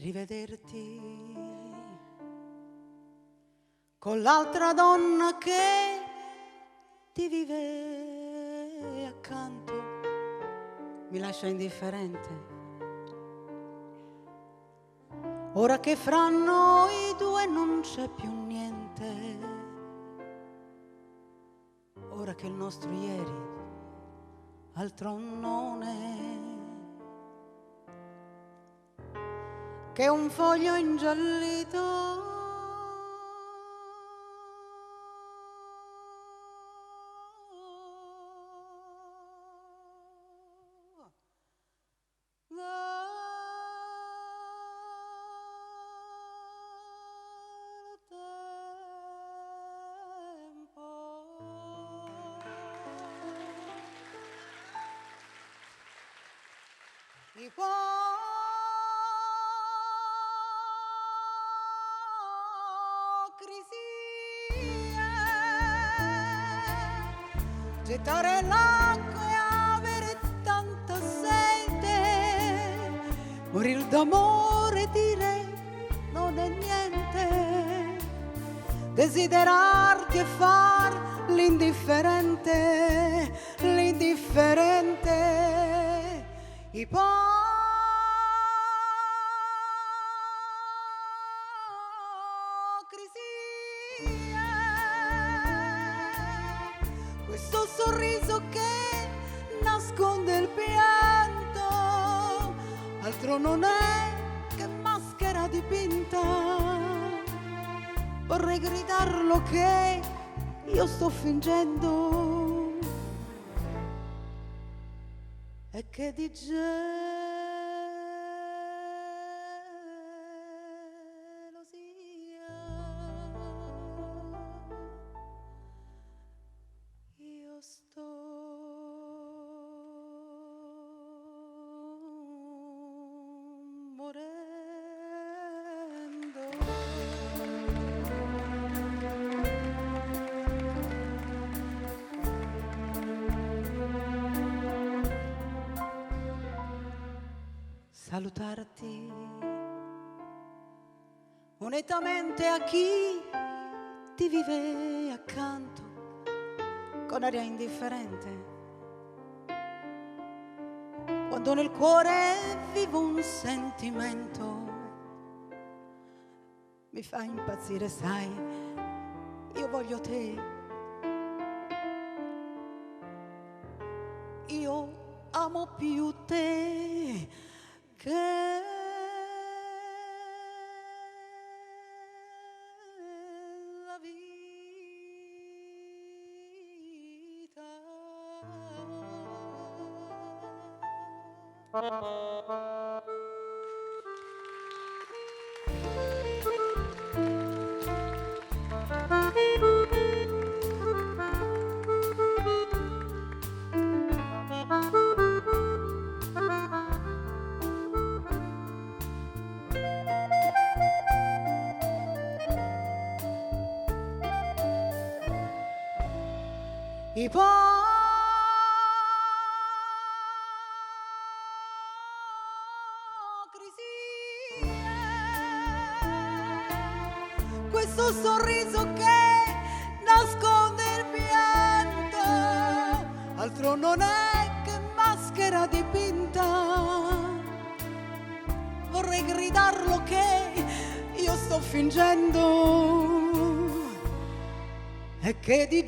rivederti con l'altra donna che ti vive accanto mi lascia indifferente. Ora che fra noi due non c'è più niente, ora che il nostro ieri altro non è che un foglio ingiallito gettare l'acqua e avere tanta sete, morir d'amore e dire non è niente, desiderarti e far l'indifferente, questo sorriso che nasconde il pianto, altro non è che maschera dipinta. Vorrei gridarlo che io sto fingendo e che di sto morendo. Salutarti onestamente a chi ti vive accanto con aria indifferente, quando nel cuore vivo un sentimento, mi fa impazzire, sai, io voglio te, io amo più te che la vita. Questo sorriso che nasconde il pianto, altro non è che maschera dipinta. Vorrei gridarlo che io sto fingendo e che di